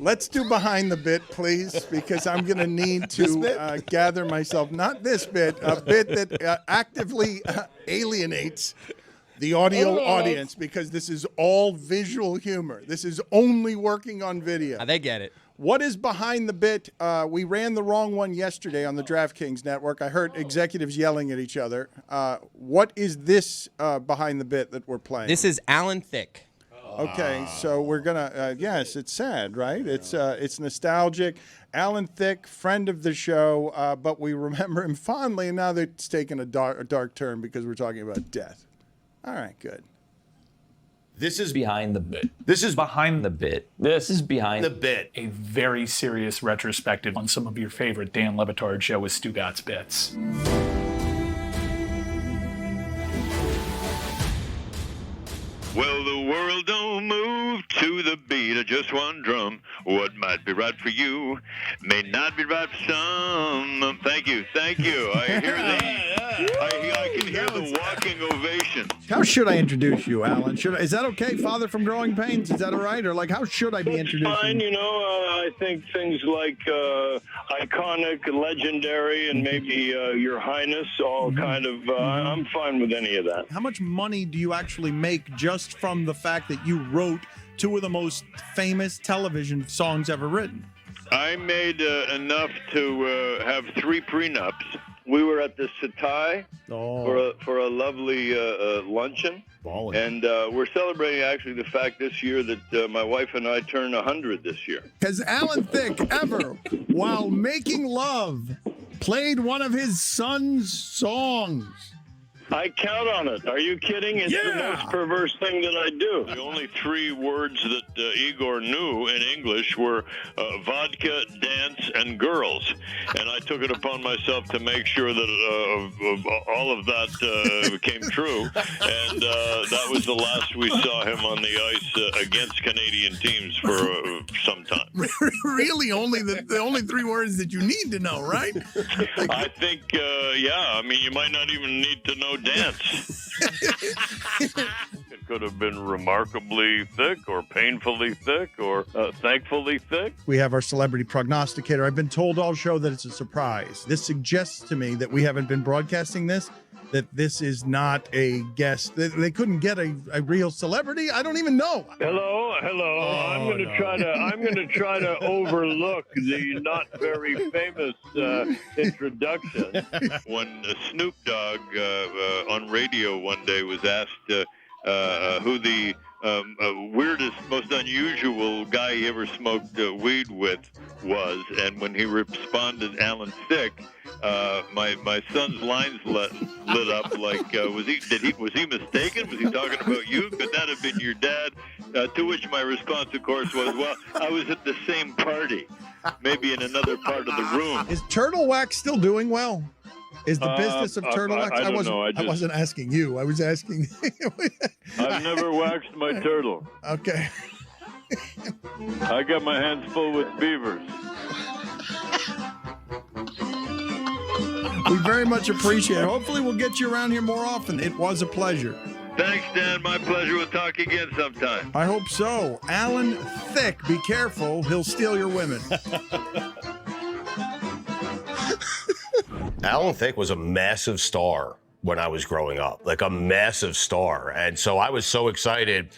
Let's do behind the bit, please, because I'm going to need to gather myself. Not this bit, a bit that actively alienates the audio audience, because this is all visual humor. This is only working on video. They get it. What is behind the bit? We ran the wrong one yesterday on the DraftKings network. I heard executives yelling at each other. What is this behind the bit that we're playing? This is Alan Thicke. Okay, so we're gonna. Yes, it's sad, right? It's nostalgic. Alan Thicke, friend of the show, but we remember him fondly, and now it's taken a dark turn because we're talking about death. All right, good. This is behind the bit. This is behind The bit. This is behind the bit. A very serious retrospective on some of your favorite Dan Le Batard Show with Stugotz bits. Well, the world don't move to the beat of just one drum. What might be right for you may not be right for some. Thank you. I hear I can hear the walking ovation. How should I introduce you, Alan? Is that okay, Father from Growing Pains? Is that all right? Or how should I be introducing fine, you? I think things like iconic, legendary, and maybe Your Highness, all kind of, I'm fine with any of that. How much money do you actually make just from the fact that you wrote two of the most famous television songs ever written? I made enough to have 3 prenups. We were at the Satai for a lovely luncheon. And we're celebrating actually the fact this year that my wife and I turn 100 this year. Has Alan Thicke ever, while making love, played one of his son's songs? I count on it. Are you kidding? It's the most perverse thing that I do. The only 3 words that Igor knew in English were vodka, dance, and girls. And I took it upon myself to make sure that all of that came true. And that was the last we saw him on the ice against Canadian teams for some time. Really? Only the only 3 words that you need to know, right? I think, I mean, you might not even need to know dance. It could have been remarkably thick or painfully thick or thankfully thick. We have our celebrity prognosticator. I've been told all show that it's a surprise. This suggests to me that we haven't been broadcasting this, that this is not a guest. They couldn't get a real celebrity. I don't even know. Hello. I'm going to try to overlook the not very famous introduction. When Snoop Dogg on radio one day was asked who the weirdest, most unusual guy he ever smoked weed with was, and when he responded, Alan Thicke, my son's lines lit up like, was he mistaken? Was he talking about you? Could that have been your dad? To which my response, of course, was, well, I was at the same party, maybe in another part of the room. Is Turtle Wax still doing well? Is the business of turtle wax? I don't know. I wasn't asking you. I was asking. I've never waxed my turtle. Okay. I got my hands full with beavers. We very much appreciate it. Hopefully we'll get you around here more often. It was a pleasure. Thanks, Dan. My pleasure. We'll talk again sometime. I hope so. Alan Thicke, be careful. He'll steal your women. Alan Thicke was a massive star when I was growing up, like a massive star. And so I was so excited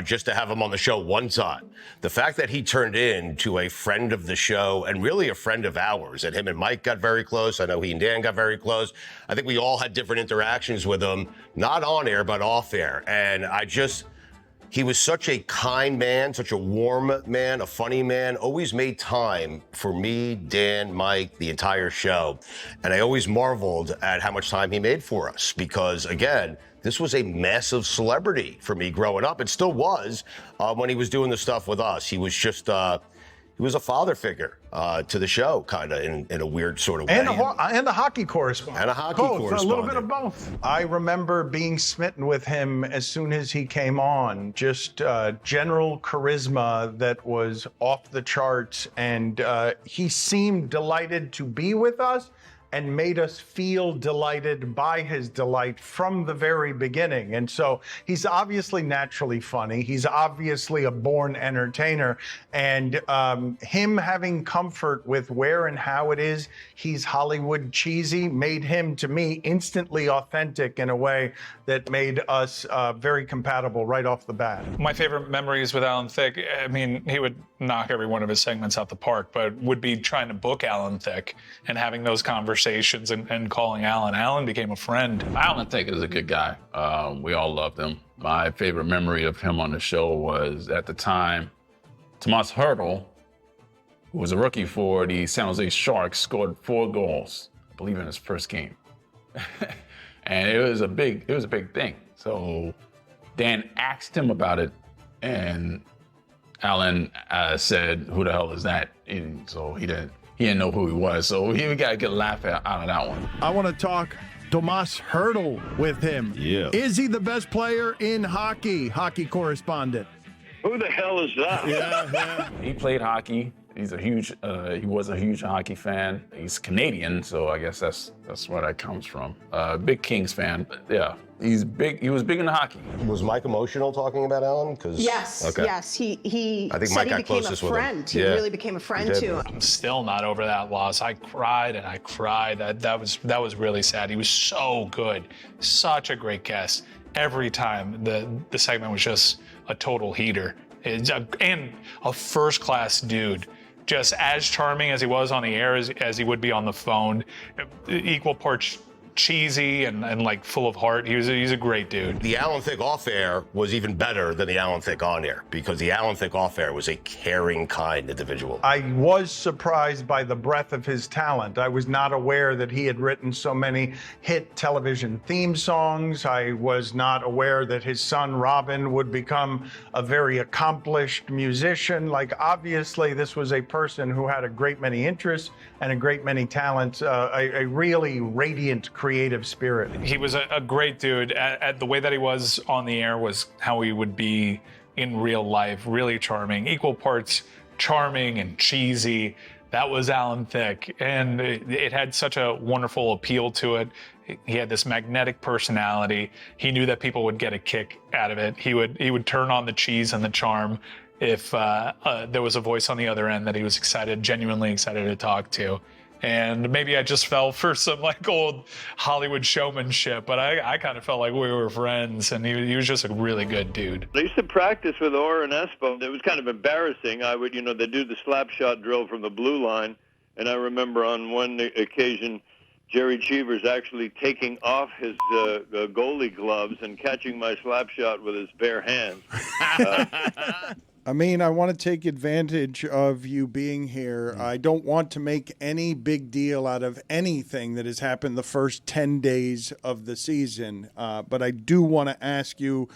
just to have him on the show one time. The fact that he turned into a friend of the show and really a friend of ours, and him and Mike got very close. I know he and Dan got very close. I think we all had different interactions with him, not on air, but off air. And he was such a kind man, such a warm man, a funny man, always made time for me, Dan, Mike, the entire show. And I always marveled at how much time he made for us because, again, this was a massive celebrity for me growing up. It still was when he was doing the stuff with us. He was just, he was a father figure to the show, kind of in a weird sort of way. And a hockey correspondent. And a hockey both, correspondent. A little bit of both. I remember being smitten with him as soon as he came on. Just general charisma that was off the charts. And he seemed delighted to be with us. and made us feel delighted by his delight from the very beginning. And so he's obviously naturally funny. He's obviously a born entertainer. And him having comfort with where and how it is he's Hollywood cheesy made him, to me, instantly authentic in a way that made us very compatible right off the bat. My favorite memories with Alan Thicke, I mean, he would knock every one of his segments out the park, but would be trying to book Alan Thicke and having those conversations and calling Alan. Alan became a friend. Alan Thicke is a good guy. We all loved him. My favorite memory of him on the show was, at the time, Tomas Hertl, who was a rookie for the San Jose Sharks, scored 4 goals, I believe, in his first game. And it was a big thing. So Dan asked him about it, and Alan said, "Who the hell is that?" And so he didn't know who he was. So we got to get a laugh out of that one. I want to talk Tomas Hertl with him. Yeah. Is he the best player in hockey correspondent? Who the hell is that? Yeah. He played hockey. He was a huge hockey fan. He's Canadian, so I guess that's where that comes from. Big Kings fan. But yeah, he's big. He was big into hockey. Was Mike emotional talking about Alan? Yes. Okay. Yes. He I think said Mike he got became a closest with him. friend. He Yeah. really became a friend He did. to him. I'm still not over that loss. I cried and I cried. That was really sad. He was so good. Such a great guest. Every time the segment was just a total heater. And a first-class dude. Just as charming as he was on the air as he would be on the phone. Equal parts cheesy and like full of heart. He's a great dude. The Alan Thicke off air was even better than the Alan Thicke on air, because the Alan Thicke off air was a caring, kind individual. I was surprised by the breadth of his talent. I was not aware that he had written so many hit television theme songs. I was not aware that his son Robin would become a very accomplished musician. Like, obviously, this was a person who had a great many interests and a great many talents, a really radiant creative spirit. He was a great dude. At the way that he was on the air was how he would be in real life. Really charming, equal parts charming and cheesy. That was Alan Thicke, and it had such a wonderful appeal to it. He had this magnetic personality. He knew that people would get a kick out of it. He would turn on the cheese and the charm if there was a voice on the other end that he was genuinely excited to talk to. And maybe I just fell for some like old Hollywood showmanship, but I kind of felt like we were friends, and he was just a really good dude. I used to practice with Orr and Espo. It was kind of embarrassing. They do the slap shot drill from the blue line, and I remember on one occasion, Jerry Cheevers actually taking off his goalie gloves and catching my slap shot with his bare hands. I mean, I want to take advantage of you being here. I don't want to make any big deal out of anything that has happened the first 10 days of the season, but I do want to ask you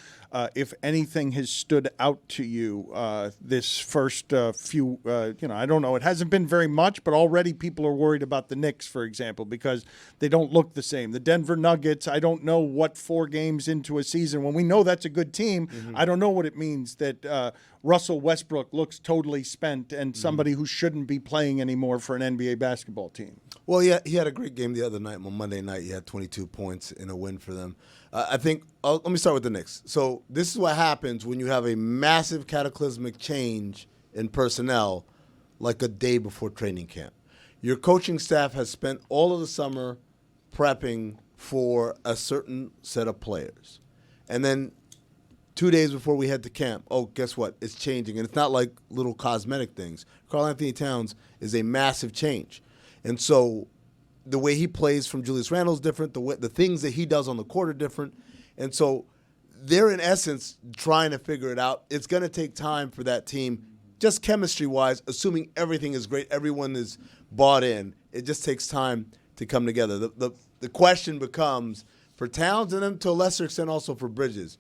if anything has stood out to you this first few, I don't know. It hasn't been very much, but already people are worried about the Knicks, for example, because they don't look the same. The Denver Nuggets, I don't know what 4 games into a season, when we know that's a good team, I don't know what it means that Russell Westbrook looks totally spent and somebody who shouldn't be playing anymore for an NBA basketball team. Well, yeah, he had a great game the other night. On Monday night, he had 22 points in a win for them. I think, let me start with the Knicks. So this is what happens when you have a massive cataclysmic change in personnel like a day before training camp. Your coaching staff has spent all of the summer prepping for a certain set of players. And then 2 days before we head to camp, guess what? It's changing. And it's not like little cosmetic things. Karl Anthony Towns is a massive change. And so the way he plays from Julius Randle is different. The things that he does on the court are different. And so they're, in essence, trying to figure it out. It's going to take time for that team, just chemistry-wise, assuming everything is great, everyone is bought in. It just takes time to come together. The question becomes, for Towns and then to a lesser extent also for Bridges,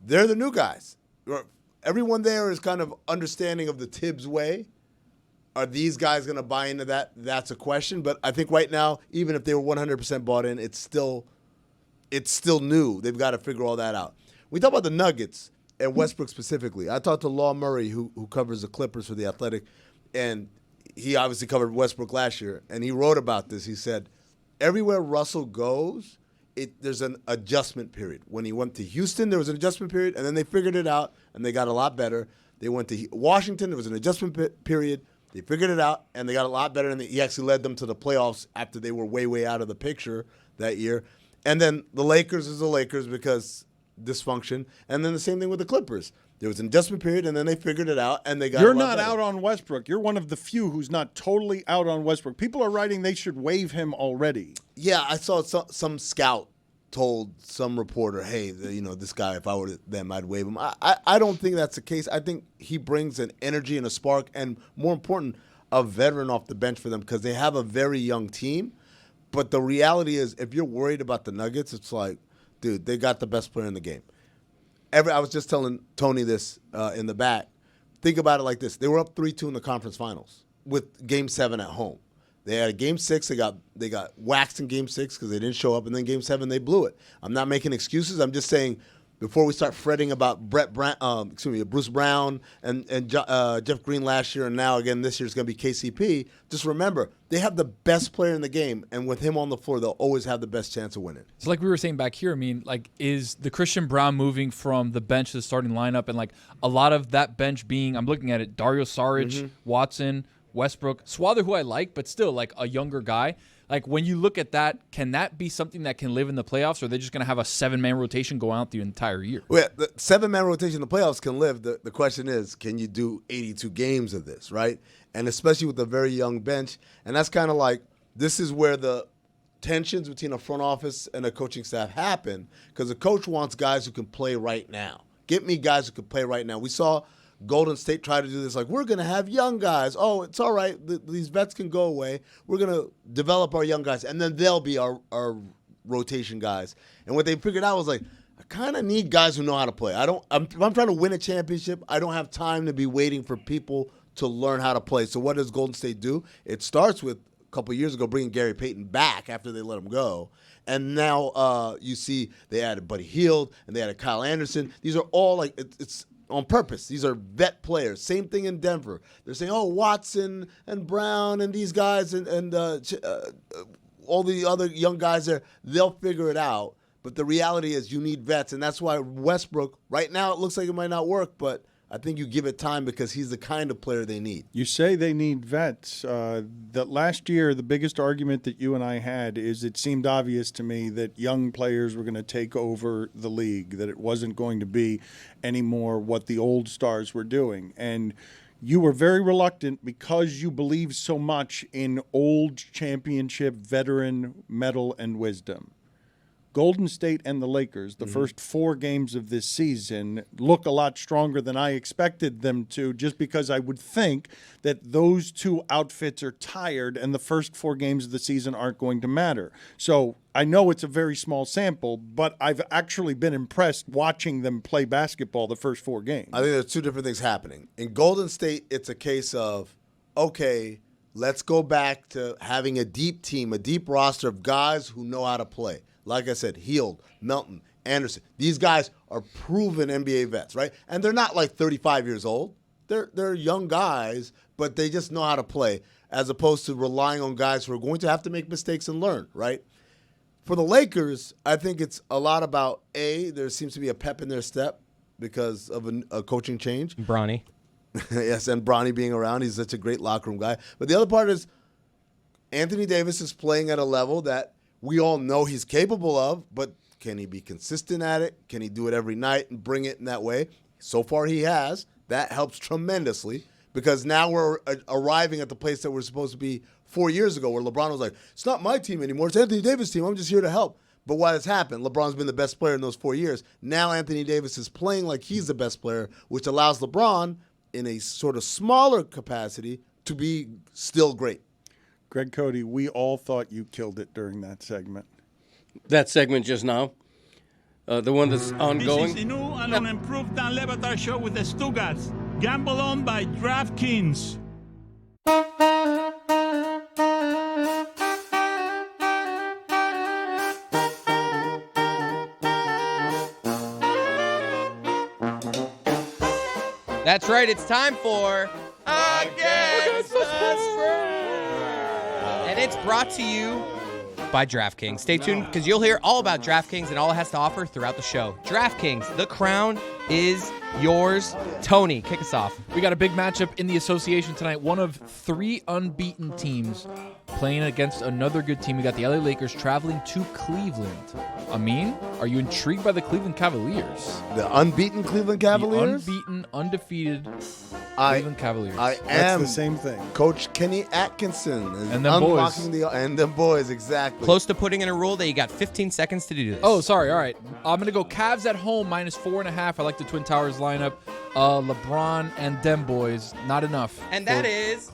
they're the new guys. Everyone there is kind of understanding of the Tibbs way. Are these guys going to buy into that? That's a question. But I think right now, even if they were 100% bought in, it's still new. They've got to figure all that out. We talk about the Nuggets and Westbrook specifically. I talked to Law Murray, who covers the Clippers for The Athletic, and he obviously covered Westbrook last year, and he wrote about this. He said, everywhere Russell goes, there's an adjustment period. When he went to Houston, there was an adjustment period, and then they figured it out, and they got a lot better. They went to Washington, there was an adjustment period. They figured it out, and they got a lot better, and he actually led them to the playoffs after they were way, way out of the picture that year. And then the Lakers is the Lakers because dysfunction, and then the same thing with the Clippers. There was an adjustment period, and then they figured it out, and they got. You're not out on Westbrook. You're one of the few who's not totally out on Westbrook. People are writing they should waive him already. Yeah, I saw some scout told some reporter, hey, this guy, if I were them, I'd waive him. I don't think that's the case. I think he brings an energy and a spark, and more important, a veteran off the bench for them because they have a very young team. But the reality is, if you're worried about the Nuggets, it's like, dude, they got the best player in the game. I was just telling Tony this in the back. Think about it like this. They were up 3-2 in the conference finals with Game 7 at home. They had a Game 6. They got waxed in Game 6 because they didn't show up, and then Game 7 they blew it. I'm not making excuses. I'm just saying before we start fretting about Bruce Brown and Jeff Green last year, and now again this year is going to be KCP. Just remember they have the best player in the game, and with him on the floor, they'll always have the best chance of winning. So like we were saying back here, I mean, like is the Christian Brown moving from the bench to the starting lineup, and like a lot of that bench being, I'm looking at it, Dario Saric, Watson, Westbrook, Swather, who I like, but still like a younger guy. Like when you look at that, can that be something that can live in the playoffs, or are they just going to have a 7-man rotation go out the entire year? Well, the 7-man rotation in the playoffs can live. The question is, can you do 82 games of this, right? And especially with a very young bench. And that's kind of like, this is where the tensions between a front office and a coaching staff happen, because the coach wants guys who can play right now. Get me guys who can play right now. We saw Golden State try to do this, like, we're going to have young guys. Oh, it's all right. These vets can go away. We're going to develop our young guys, and then they'll be our rotation guys. And what they figured out was, like, I kind of need guys who know how to play. If I'm trying to win a championship, I don't have time to be waiting for people to learn how to play. So what does Golden State do? It starts with a couple of years ago bringing Gary Payton back after they let him go. And now you see they added Buddy Hield, and they added Kyle Anderson. These are all, like, it's on purpose. These are vet players. Same thing in Denver. They're saying, oh, Watson and Brown and these guys and all the other young guys there, they'll figure it out. But the reality is you need vets, and that's why Westbrook, right now it looks like it might not work, but I think you give it time because he's the kind of player they need. You say they need vets. That last year, the biggest argument that you and I had is it seemed obvious to me that young players were going to take over the league, that it wasn't going to be anymore what the old stars were doing. And you were very reluctant because you believe so much in old championship veteran mettle and wisdom. Golden State and the Lakers, the first 4 games of this season, look a lot stronger than I expected them to, just because I would think that those two outfits are tired and the first 4 games of the season aren't going to matter. So I know it's a very small sample, but I've actually been impressed watching them play basketball the first 4 games. I think there's 2 different things happening. In Golden State, it's a case of, okay, let's go back to having a deep team, a deep roster of guys who know how to play. Like I said, Hield, Melton, Anderson. These guys are proven NBA vets, right? And they're not like 35 years old. They're young guys, but they just know how to play, as opposed to relying on guys who are going to have to make mistakes and learn, right? For the Lakers, I think it's a lot about, there seems to be a pep in their step because of a coaching change. Bronny. Yes, and Bronny being around. He's such a great locker room guy. But the other part is Anthony Davis is playing at a level that we all know he's capable of, but can he be consistent at it? Can he do it every night and bring it in that way? So far he has. That helps tremendously because now we're arriving at the place that we're supposed to be 4 years ago where LeBron was like, it's not my team anymore. It's Anthony Davis' team. I'm just here to help. But what has happened? LeBron's been the best player in those 4 years. Now Anthony Davis is playing like he's the best player, which allows LeBron in a sort of smaller capacity to be still great. Greg Cote, we all thought you killed it during that segment. That segment just now? The one that's ongoing? This is the new and unimproved Dan Le Batard Show with the Stugotz. Gamble on by DraftKings. That's right, it's time for Against the Spread. And it's brought to you by DraftKings. Stay tuned because you'll hear all about DraftKings and all it has to offer throughout the show. DraftKings, the crown is yours. Tony, kick us off. We got a big matchup in the association tonight. One of 3 unbeaten teams playing against another good team. We got the LA Lakers traveling to Cleveland. Amin, are you intrigued by the Cleveland Cavaliers? The unbeaten Cleveland Cavaliers? The unbeaten, undefeated Cleveland Cavaliers. I That's am the same thing. Coach Kenny Atkinson is And them boys. and them boys, exactly. Close to putting in a rule that you got 15 seconds to do this. Oh, sorry. All right. I'm going to go Cavs at home -4.5. I like the Twin Towers lineup. LeBron and them boys, not enough. And that is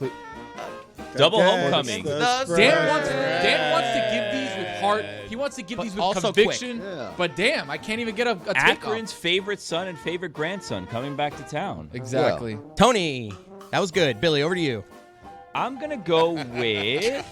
double Against homecoming. the spread. Dan wants to give these with heart. He wants to give But these with also conviction. quick. Yeah. But damn, I can't even get a take Akron's favorite son and favorite grandson coming back to town. Exactly. Tony. That was good. Billy, over to you. I'm going to go with...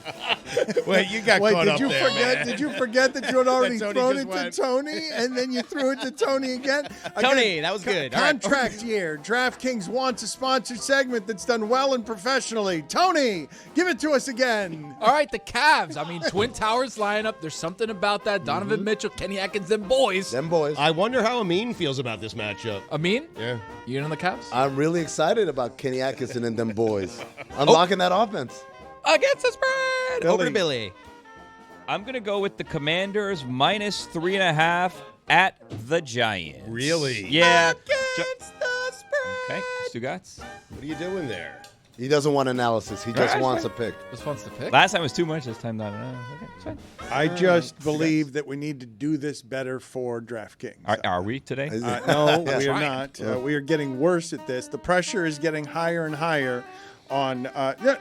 Wait, you got Wait, caught did up you there, forget? man. Did you forget that you had already Tony thrown just it went. to Tony, and then you threw it to Tony again? Tony, that was good. All right. Contract year. DraftKings wants a sponsored segment that's done well and professionally. Tony, give it to us again. All right, the Cavs. I mean, Twin Towers lineup. There's something about that. Donovan Mitchell, Kenny Atkins, them boys. Them boys. I wonder how Amin feels about this matchup. Amin, Yeah. you in on the Cavs? I'm really excited about Kenny Atkinson and them boys. Unlocking that offense. Against the spread. Over to Billy. I'm going to go with the Commanders -3.5 at the Giants. Really? Yeah. Against the spread. Okay, Stugotz. What are you doing there? He doesn't want analysis. He just wants a pick. This one's the pick. Last time was too much, this time not enough. Okay, it's fine. I just believe that we need to do this better for DraftKings. Are we today? No, Yeah. we are not. We are getting worse at this. The pressure is getting higher and higher on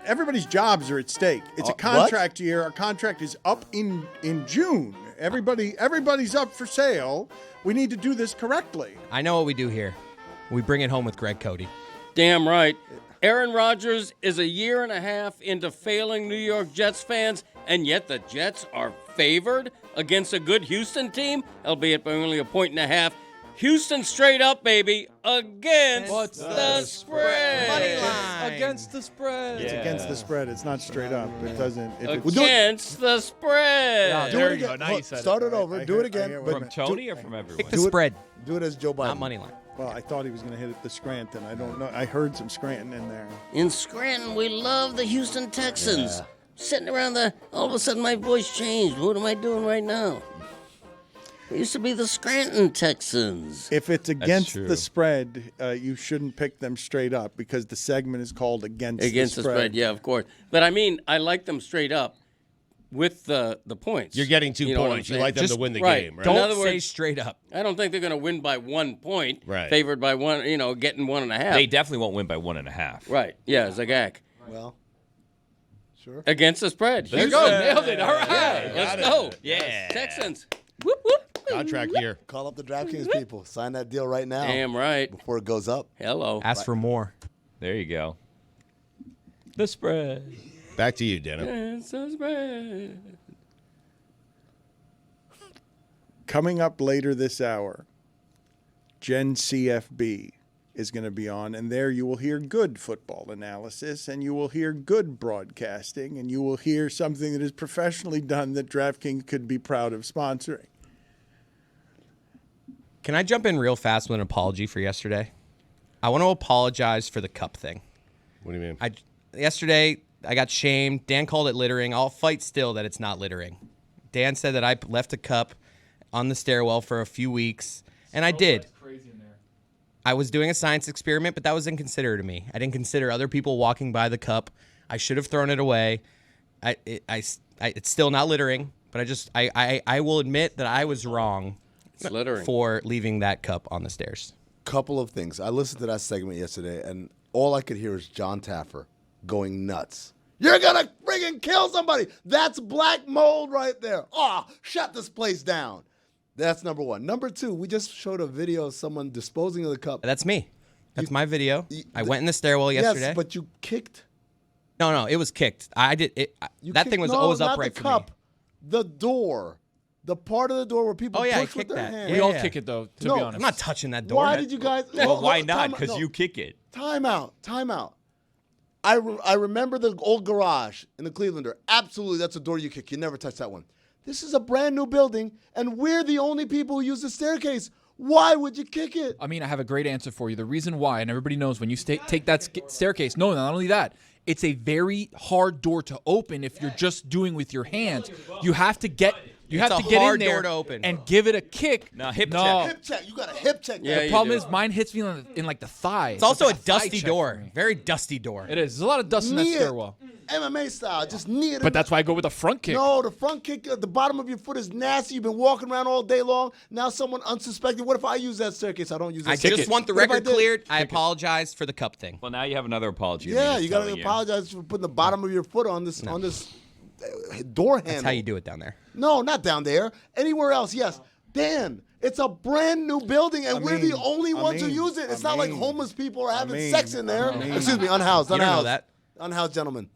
everybody's jobs are at stake. It's a contract year. Our contract is up in June. Everybody's up for sale. We need to do this correctly. I know what we do here. We bring it home with Greg Cote. Damn right. Aaron Rodgers is 1.5 years into failing New York Jets fans, and yet the Jets are favored against a good Houston team, albeit by only 1.5 points. Houston straight up, baby, against the spread. Money line. Against the spread. It's against the spread. It's not straight up. It doesn't. If it's, Against the spread. do There it you go. again. Now you said Start it. it over. Do it again. Wait a But From Tony or from everyone? Pick the spread, do it as Joe Biden. not money line. Well, I thought he was going to hit it the Scranton. I don't know. I heard some Scranton in there. In Scranton, we love the Houston Texans. Sitting around all of a sudden my voice changed. What am I doing right now? It used to be the Scranton Texans. If it's against true. the spread, you shouldn't pick them straight up because the segment is called against Against the spread, yeah, of course. But I mean, I like them straight up with the points. You're getting 2 know what I'm points. You saying? like them Just- to win the right. game, right? In Don't other say words- straight up. I don't think they're going to win by 1 point. Right. Favored by one, getting 1.5. They definitely won't win by 1.5. Right. Yeah, Zagak. Well, sure. Against the spread. There you go. Nailed it. All right. Let's go. Yeah. Texans. Whoop, whoop. Contract year. Call up the DraftKings people. Sign that deal right now Damn right. before it goes up. Hello. Ask for more. There you go. The spread. Back to you, Dana. Against the spread. Coming up later this hour, Gen CFB is going to be on, and there you will hear good football analysis, and you will hear good broadcasting, and you will hear something that is professionally done that DraftKings could be proud of sponsoring. Can I jump in real fast with an apology for yesterday? I want to apologize for the cup thing. What do you mean? Yesterday, I got shamed. Dan called it littering. I'll fight still that it's not littering. Dan said that I left a cup on the stairwell for a few weeks, and I did. I was doing a science experiment, but that was inconsiderate of me. I didn't consider other people walking by the cup. I should have thrown it away. It's still not littering, but I will admit that I was wrong It's littering. for leaving that cup on the stairs. Couple of things. I listened to that segment yesterday, and all I could hear is John Taffer going nuts. You're going to friggin' kill somebody. That's black mold right there. Oh, shut this place down. That's number one. Number two, we just showed a video of someone disposing of the cup. That's me. That's my video. I went in the stairwell yesterday. Yes, but you kicked. No, it was kicked. I did it. That thing was always upright the for cup, me. The door. The part of the door where people push I with kicked their that. hands. We all kick it, though, to No, be honest. I'm not touching that door. Why did you guys? Well, why time not? out. Because No. you kick it. Time out. I remember the old garage in the Clevelander. Absolutely, that's a door you kick. You never touch that one. This is a brand new building, and we're the only people who use the staircase. Why would you kick it? I mean, I have a great answer for you. The reason why, and everybody knows when you take that staircase, no, not only that, it's a very hard door to open if you're just doing with your hands. You have to get in there to open. and give it a kick. Hip check. Hip check. You got a hip check. Yeah, The problem is mine hits me in like the thigh. It's also like a dusty door. Very dusty door. It is. There's a lot of dust in that Knee it. stairwell. MMA style. Just knee it. But that's why I go with a front kick. No, the front kick at the bottom of your foot is nasty. You've been walking around all day long. Now someone unsuspecting. What if I use that staircase? I don't use that I staircase. just want the What if I record did? cleared. I apologize for the cup thing. Well, now you have another apology. Yeah, I'm you just got to telling apologize for putting the bottom of your foot on this door handle. That's how you do it down there. No, not down there. Anywhere else, yes. Dan, it's a brand new building, and we're the only ones who use it. It's not like homeless people are having sex in there. Excuse me, unhoused. You don't know that. Unhoused gentlemen.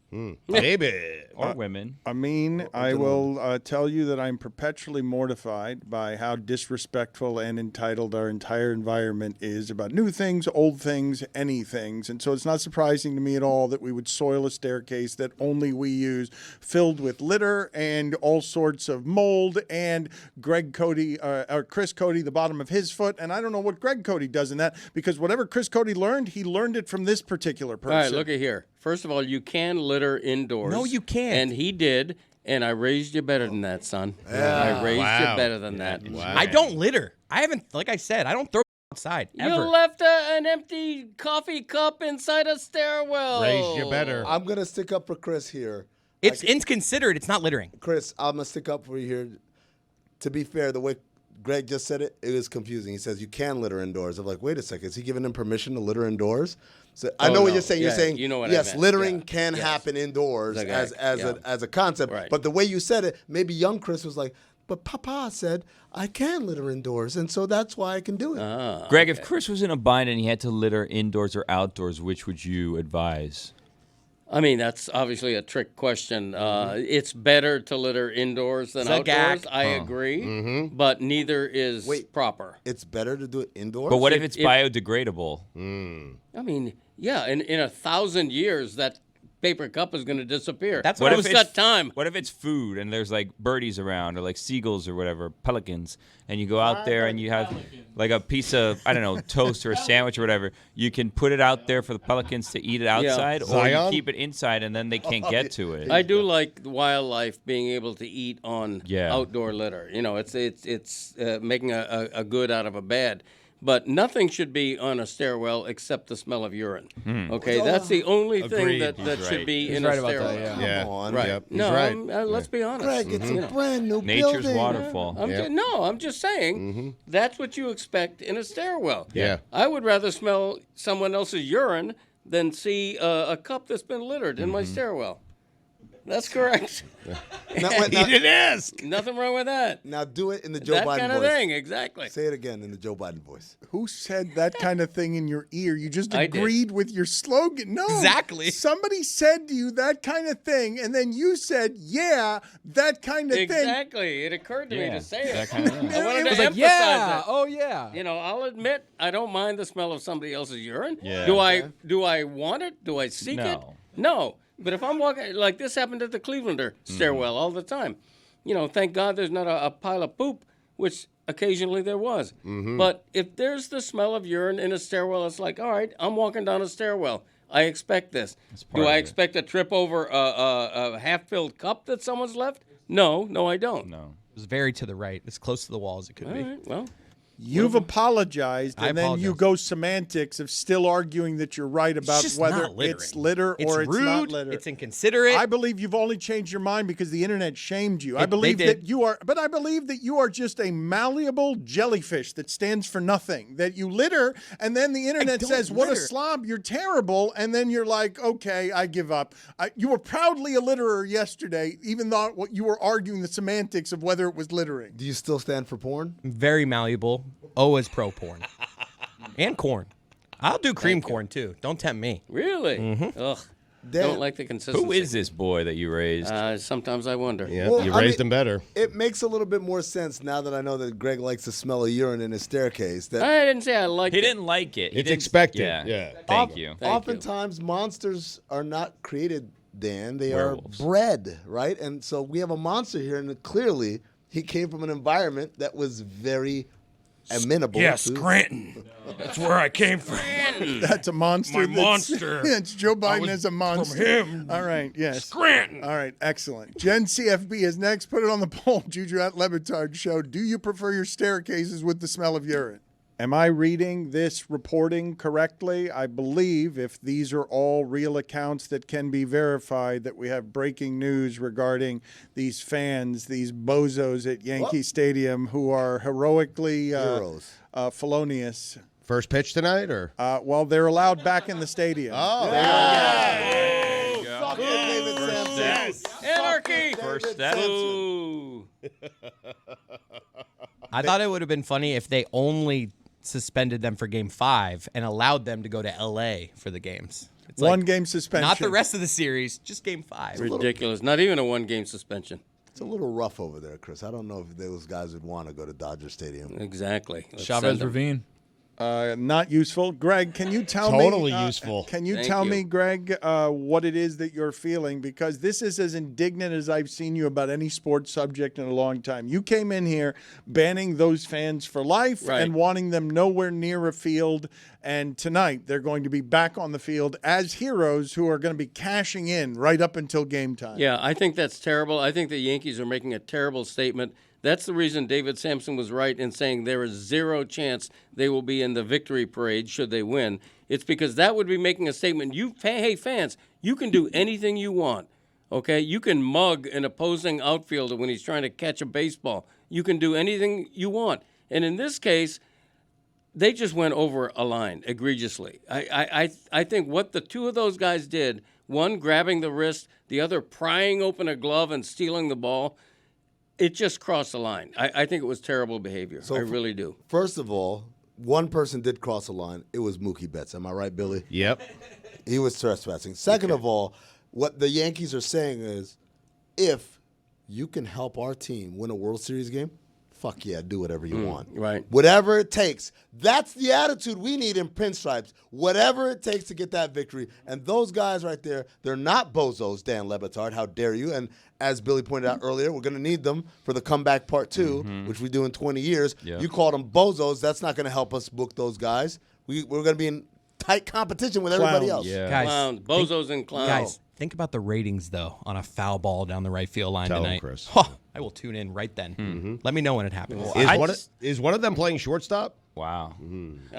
Maybe. Or women. I mean, I will tell you that I'm perpetually mortified by how disrespectful and entitled our entire environment is about new things, old things, any things. And so it's not surprising to me at all that we would soil a staircase that only we use, filled with litter and all sorts of mold, and Chris Cote, the bottom of his foot. And I don't know what Greg Cote does in that, because whatever Chris Cote learned, he learned it from this particular person. All right, look at here. First of all, you can litter indoors. No, you can't. And he did, and I raised you better than that, son. I raised you better than that. Wow. I don't litter. I haven't, like I said, I don't throw outside You ever. left an empty coffee cup inside a stairwell. Raised you better. I'm going to stick up for Chris here. It's inconsiderate. It's not littering. Chris, I'm going to stick up for you here. To be fair, the way Greg just said it, it was confusing. He says you can litter indoors. I'm like, wait a second. Is he giving him permission to litter indoors? So I know what you're saying. Yeah, You're saying, you know what I yes, meant. littering can happen indoors as a concept. Right. But the way you said it, maybe young Chris was like, but Papa said I can litter indoors, and so that's why I can do it. Greg, if Chris was in a bind and he had to litter indoors or outdoors, which would you advise? I mean, that's obviously a trick question. It's better to litter indoors than outdoors. I agree, but neither is proper. It's better to do it indoors? But what if it's biodegradable? I mean, yeah, in 1,000 years, that paper cup is going to disappear. That's What Who's if got it's time? What if it's food and there's like birdies around or like seagulls or whatever, pelicans, and you go out there and you have like a piece of, I don't know, toast or a sandwich or whatever. You can put it out there for the pelicans to eat it outside, or Zion? you keep it inside and then they can't get to it. I do like wildlife being able to eat on Yeah. outdoor litter. You know, it's making a good out of a bad. But nothing should be on a stairwell except the smell of urine. Okay, that's the only thing that should be in a stairwell. Yeah. Come on. Right. Yep, he's No, right. Let's be honest. Greg, it's a brand new Nature's building. waterfall. I'm just saying that's what you expect in a stairwell. Yeah. I would rather smell someone else's urine than see a cup that's been littered in my stairwell. That's correct. Now, He didn't ask. Nothing wrong with that. now do it in the Joe That Biden kind of voice. thing, exactly. Say it again in the Joe Biden voice. Who said that kind of thing in your ear? You just I did. agreed with your slogan. No. Exactly. Somebody said to you that kind of thing, and then you said, yeah, that kind of thing. Exactly. It occurred to me Yeah, to say that it. kind of thing. I wanted It to was Like, emphasize yeah. that. Oh, yeah. You know, I'll admit I don't mind the smell of somebody else's urine. Yeah. Do I want it? Do I seek it? No. No. But if I'm walking, like this happened at the Clevelander stairwell all the time. You know, thank God there's not a pile of poop, which occasionally there was. But if there's the smell of urine in a stairwell, it's like, all right, I'm walking down a stairwell. I expect this. Do part I of it. expect to trip over a half-filled cup that someone's left? No, I don't. No. It was very to the right, as close to the wall as it could All be. right, well. You've apologized, I and then you apologize. go semantics of still arguing that you're right about just whether not littering. it's litter It's or rude. it's not litter. It's inconsiderate. I believe you've only changed your mind because the internet shamed you. I They believe did. that you are, but I believe that you are just a malleable jellyfish that stands for nothing. That you litter, and then the internet don't says, "What a litter. slob! You're terrible," and then you're like, "Okay, I give up." You were proudly a litterer yesterday, even though you were arguing the semantics of whether it was littering. Do you still stand for porn? Very malleable. Always pro porn. And corn. I'll do cream corn too. Don't tempt me. Really? Ugh. Dan, Don't like the consistency. Who is this boy that you raised? Sometimes I wonder. Yeah, Well, you I raised mean- him better. It makes a little bit more sense now that I know that Greg likes the smell of urine in his staircase. That I didn't say I liked He it. didn't like it. He It's didn't- expected. Yeah. Yeah. Thank you. Thank you. oftentimes monsters are not created Dan. They Werewolves. are bred, right? And so we have a monster here, and clearly he came from an environment that was very amenable. Yeah, to Scranton. That's where I came from. That's a monster. My that's- monster. It's Joe I Biden was as a monster. From him. All right, yes. Scranton. All right, excellent. Jen CFB is next. Put it on the poll. Juju at Le Batard Show. Do you prefer your staircases with the smell of urine? Am I reading this reporting correctly? I believe, if these are all real accounts that can be verified, that we have breaking news regarding these fans, these bozos at Yankee Stadium who are heroically Heroes. felonious. First pitch tonight, or? Well, they're allowed back in the stadium. Oh, Suck it, David Sampson. Anarchy. First step. Ooh. I thought it would have been funny if they only suspended them for Game 5 and allowed them to go to L.A. for the games. It's One like, game suspension. not the rest of the series, just Game 5. Ridiculous. Not even a one-game suspension. It's a little rough over there, Chris. I don't know if those guys would want to go to Dodger Stadium. Exactly. Let's Chavez send 'em. Ravine. Not useful. Greg, can you tell me? Totally useful. Can you Thank tell you. me, Greg, what it is that you're feeling? Because this is as indignant as I've seen you about any sports subject in a long time. You came in here banning those fans for life Right. and wanting them nowhere near a field. And tonight they're going to be back on the field as heroes who are going to be cashing in right up until game time. Yeah, I think that's terrible. I think the Yankees are making a terrible statement. That's the reason David Sampson was right in saying there is zero chance they will be in the victory parade should they win. It's because that would be making a statement. Hey, fans, you can do anything you want, okay? You can mug an opposing outfielder when he's trying to catch a baseball. You can do anything you want. And in this case, they just went over a line egregiously. I think what the two of those guys did, one grabbing the wrist, the other prying open a glove and stealing the ball, it just crossed the line. I think it was terrible behavior. I really do. First of all, one person did cross the line. It was Mookie Betts. Am I right, Billy? Yep. He was trespassing. Second of all, what the Yankees are saying is, if you can help our team win a World Series game, fuck yeah, do whatever you want. Right. Whatever it takes. That's the attitude we need in pinstripes. Whatever it takes to get that victory. And those guys right there, they're not bozos, Dan Le Batard. How dare you? And as Billy pointed out earlier, we're going to need them for the comeback part 2, which we do in 20 years. Yeah. You called them bozos. That's not going to help us book those guys. We're going to be in tight competition with everybody else. Yeah. Guys, Clowns, bozos and clowns. Guys, think about the ratings, though, on a foul ball down the right field line Tell 'em, tonight. Chris. Huh, I will tune in right then. Let me know when it happens. Is one of them playing shortstop? Wow.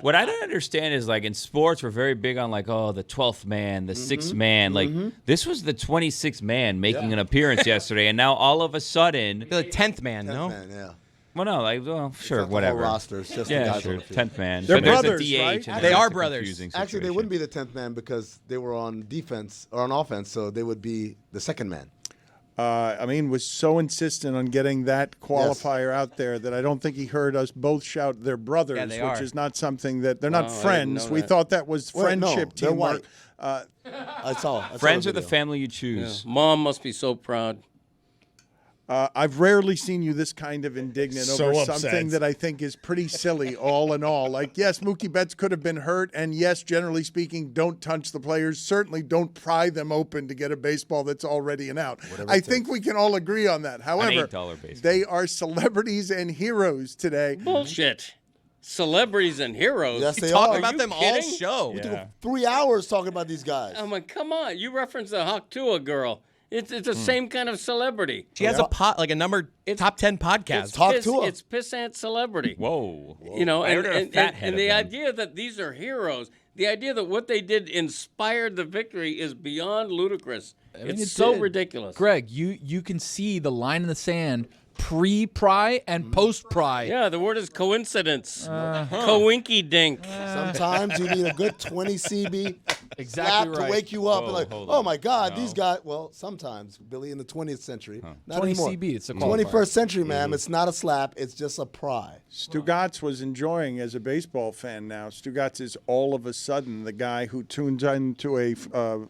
What I don't understand is, like, in sports, we're very big on, like, the 12th man, the 6th man. Like, this was the 26th man making an appearance yesterday, and now all of a sudden, The 10th man, no? Man, yeah. well, no, like, well, sure, not the whole whatever. roster. It's just the Yeah, guys on sure, the field. 10th man. They're But there's a brothers, DH, right? and They that's are a brothers. confusing Actually, they situation. wouldn't be the 10th man because they were on defense or on offense, so they would be the second man. Was so insistent on getting that qualifier out there that I don't think he heard us both shout they're brothers, Yeah, they which are. is not something that they're not I didn't friends. know We that. thought that was Wait, no, friendship they're teamwork. white. I saw Friends are the video. family you choose. Mom must be so proud. I've rarely seen you this kind of indignant So over upset. something that I think is pretty silly, all in all. Like, yes, Mookie Betts could have been hurt, and yes, generally speaking, don't touch the players. Certainly don't pry them open to get a baseball that's already an out. I think we can all agree on that. However, $8 baseball. they are celebrities and heroes today. Bullshit. Celebrities and heroes. Yes, they Talk are. about you them all kidding? show. We took 3 hours talking about these guys. I'm like, come on. You referenced the Haktua girl. It's the same kind of celebrity. She has a top 10 podcast. Talk to her. It's pissant celebrity. Whoa. You know, I and, ordered a and, fat and, head and of the them. idea that these are heroes, the idea that what they did inspired the victory is beyond ludicrous. It's it so did. ridiculous. Greg, you can see the line in the sand pre-pry and post-pry. Yeah, the word is coincidence. Coinky dink. Sometimes you need a good 20 CB Exactly slap right. to wake you up. Whoa, and like, hold oh on. my God, No. these guys. Well, sometimes, Billy, in the 20th century. Not 20 anymore. CB, it's a qualifier. 21st century, ma'am. It's not a slap. It's just a pry. Stugotz was enjoying as a baseball fan now. Stugotz is all of a sudden the guy who tunes into a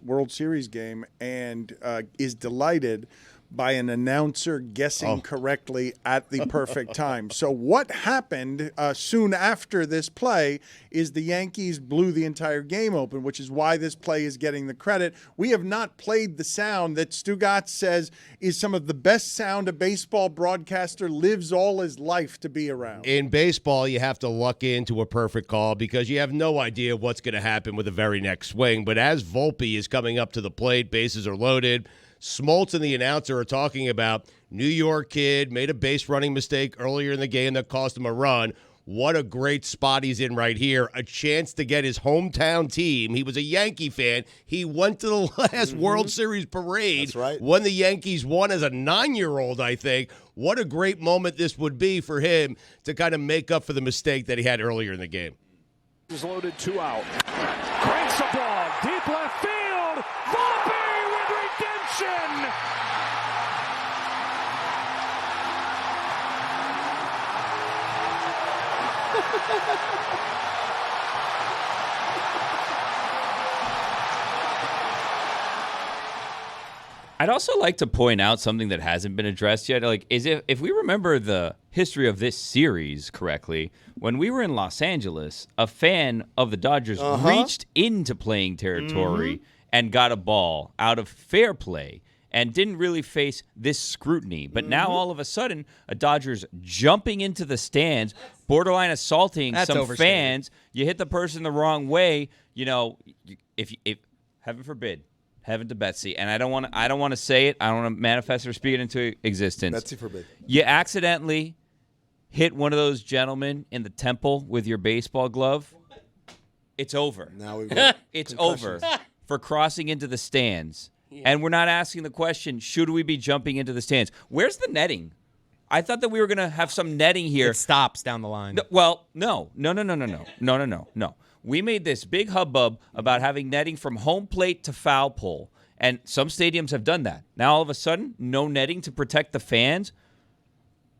World Series game and is delighted by an announcer guessing correctly at the perfect time. So what happened soon after this play is the Yankees blew the entire game open, which is why this play is getting the credit. We have not played the sound that Stugotz says is some of the best sound a baseball broadcaster lives all his life to be around. In baseball, you have to luck into a perfect call because you have no idea what's going to happen with the very next swing. But as Volpe is coming up to the plate, bases are loaded, Smoltz and the announcer are talking about New York kid, made a base running mistake earlier in the game that cost him a run. What a great spot he's in right here. A chance to get his hometown team. He was a Yankee fan. He went to the last World Series parade. That's right. When the Yankees won as a 9-year-old, I think. What a great moment this would be for him to kind of make up for the mistake that he had earlier in the game. Is loaded, 2 out. Cranks the ball, deep left field. Volpe with redemption. I'd also like to point out something that hasn't been addressed yet. Like, if we remember the history of this series correctly, when we were in Los Angeles, a fan of the Dodgers reached into playing territory and got a ball out of fair play and didn't really face this scrutiny. But now all of a sudden, a Dodgers jumping into the stands, borderline assaulting some fans. You hit the person the wrong way. You know, if heaven forbid. Heaven to Betsy, and I don't want to say it. I don't want to manifest or speak it into existence. Betsy forbid. You accidentally hit one of those gentlemen in the temple with your baseball glove. It's over. Now we've got it's over for crossing into the stands, and we're not asking the question: should we be jumping into the stands? Where's the netting? I thought that we were going to have some netting here. It stops down the line. No. We made this big hubbub about having netting from home plate to foul pole, and some stadiums have done that. Now, all of a sudden, no netting to protect the fans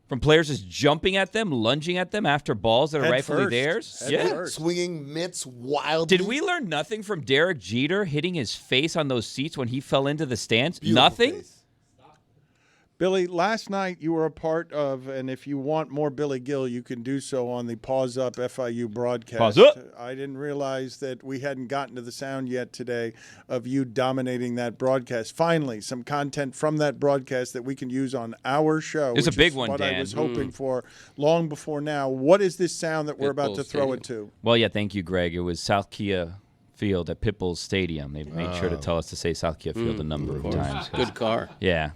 from players just jumping at them, lunging at them after balls that are rightfully theirs. Swinging mitts wildly. Did we learn nothing from Derek Jeter hitting his face on those seats when he fell into the stands? Beautiful Nothing? face. Billy, last night you were a part of, and if you want more Billy Gill, you can do so on the Pause Up FIU broadcast. Pause up. I didn't realize that we hadn't gotten to the sound yet today of you dominating that broadcast. Finally, some content from that broadcast that we can use on our show. It's a which big is one, what Dan. I was hoping for long before now. What is this sound that we're about to throw it to? Well, yeah, thank you, Greg. It was South Kia Field at Pitbull's Stadium. They made sure to tell us to say South Kia Field a number of times. Good car. Yeah.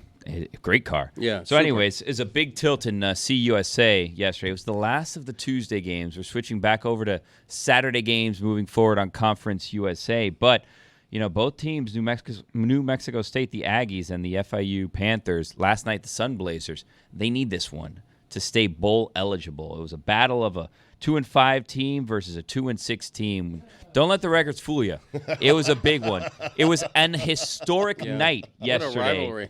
Great car. Yeah. So, anyways, it's a big tilt in CUSA yesterday. It was the last of the Tuesday games. We're switching back over to Saturday games moving forward on Conference USA. But, you know, both teams, New Mexico State, the Aggies, and the FIU Panthers, last night the Sun Blazers, they need this one to stay bowl eligible. It was a battle of a 2-5 team versus a 2-6 team. Don't let the records fool you. It was a big one. It was an historic night yesterday. What a rivalry.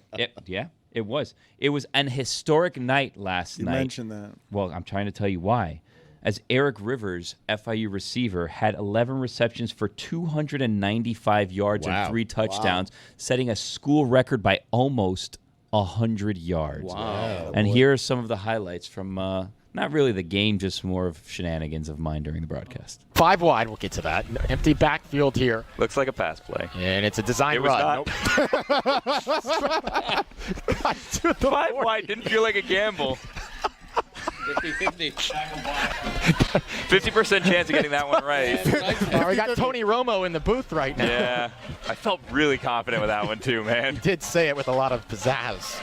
It was. It was an historic night last night. You mentioned that. Well, I'm trying to tell you why. As Eric Rivers, FIU receiver, had 11 receptions for 295 yards and 3 touchdowns, setting a school record by almost 100 yards. Wow. And here are some of the highlights from not really the game, just more of shenanigans of mine during the broadcast. 5 wide, we'll get to that. Empty backfield here. Looks like a pass play. And it's a design It run. was not. 5 wide didn't feel like a gamble. 50-50. 50% chance of getting that one right. We got Tony Romo in the booth right now. Yeah, I felt really confident with that one too, man. He did say it with a lot of pizzazz.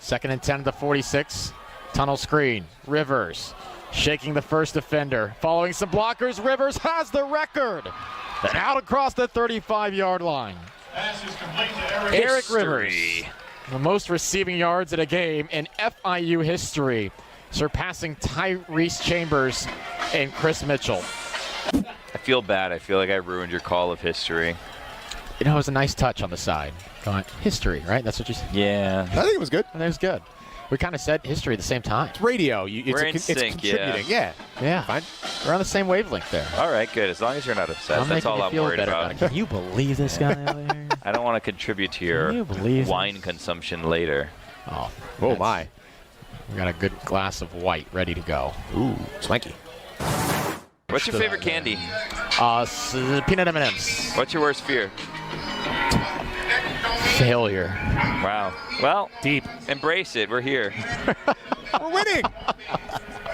2nd and 10 to the 46. Tunnel screen. Rivers shaking the first defender. Following some blockers, Rivers has the record. And out across the 35-yard line. Pass is complete to Eric Rivers. The most receiving yards in a game in FIU history, surpassing Tyrese Chambers and Chris Mitchell. I feel bad. I feel like I ruined your call of history. You know, it was a nice touch on the side. History, right? That's what you said? Yeah. I think it was good. I think it was good. We kind of said history at the same time. It's radio. It's contributing. Yeah. Fine. We're on the same wavelength there. All right, good. As long as you're not upset. That's all I'm worried about. Can you believe this guy over here? I don't want to contribute to your wine consumption later. Oh my. We got a good glass of white ready to go. Ooh, swanky. What's your favorite candy? Peanut M&Ms. What's your worst fear? Failure. Wow. Well, deep. Embrace it. We're here. We're winning.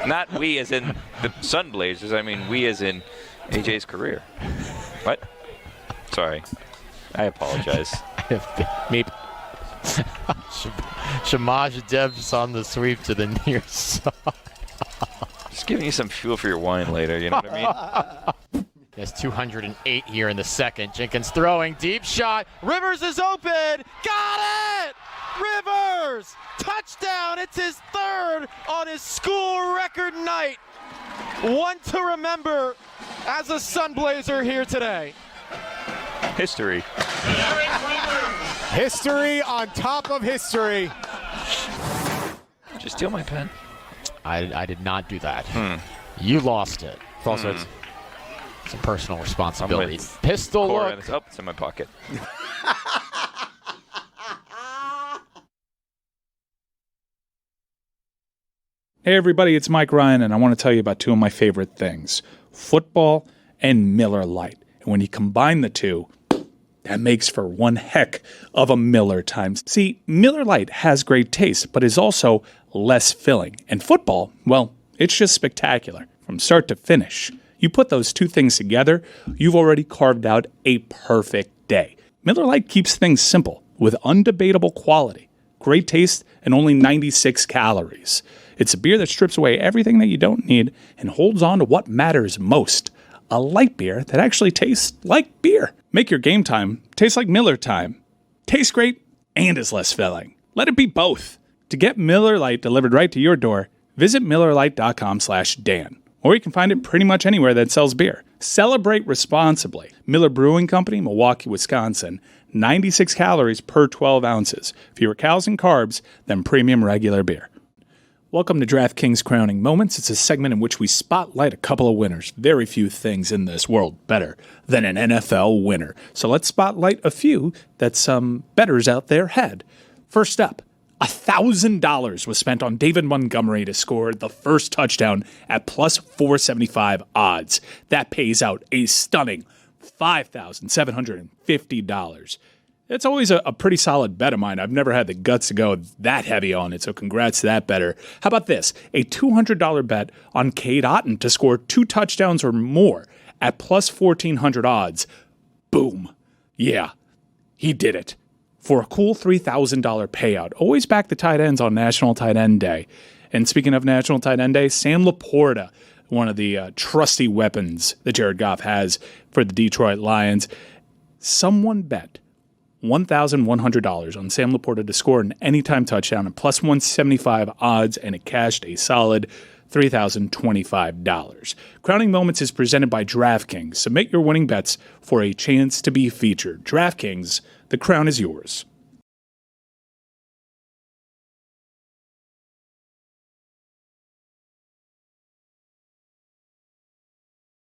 Not we as in the Sun Blazers. I mean we as in AJ's career. What? Sorry. I apologize. Meep. Shamaj Debs on the sweep to the near side. Just giving you some fuel for your wine later, you know what I mean? There's 208 here in the second. Jenkins throwing, deep shot. Rivers is open. Got it! Rivers! Touchdown! It's his third on his school record night. One to remember as a Sunblazer here today. History. History on top of history. Did you steal my pen? I did not do that. You lost it. Falsehoods. It's a personal responsibility. Pistol look. Oh, it's in my pocket. Hey everybody, it's Mike Ryan, and I want to tell you about two of my favorite things, football and Miller Lite. And when you combine the two, that makes for one heck of a Miller time. See, Miller Lite has great taste, but is also less filling. And football, well, it's just spectacular from start to finish. You put those two things together, you've already carved out a perfect day. Miller Lite keeps things simple with undebatable quality, great taste, and only 96 calories. It's a beer that strips away everything that you don't need and holds on to what matters most. A light beer that actually tastes like beer. Make your game time taste like Miller time. Tastes great and is less filling. Let it be both. To get Miller Lite delivered right to your door, visit MillerLite.com/Dan. Or you can find it pretty much anywhere that sells beer. Celebrate responsibly. Miller Brewing Company, Milwaukee, Wisconsin. 96 calories per 12 ounces. Fewer calories and carbs than premium regular beer. Welcome to DraftKings Crowning Moments. It's a segment in which we spotlight a couple of winners. Very few things in this world better than an NFL winner. So let's spotlight a few that some bettors out there had. First up, $1,000 was spent on David Montgomery to score the first touchdown at plus 475 odds. That pays out a stunning $5,750. It's always a pretty solid bet of mine. I've never had the guts to go that heavy on it, so congrats to that bettor. How about this? A $200 bet on Cade Otton to score 2 touchdowns or more at plus 1,400 odds. Boom. Yeah, he did it. For a cool $3,000 payout. Always back the tight ends on National Tight End Day. And speaking of National Tight End Day, Sam Laporta, one of the trusty weapons that Jared Goff has for the Detroit Lions. Someone bet $1,100 on Sam Laporta to score an anytime touchdown at plus 175 odds, and it cashed a solid $3,025. Crowning Moments is presented by DraftKings. Submit your winning bets for a chance to be featured. DraftKings, the crown is yours.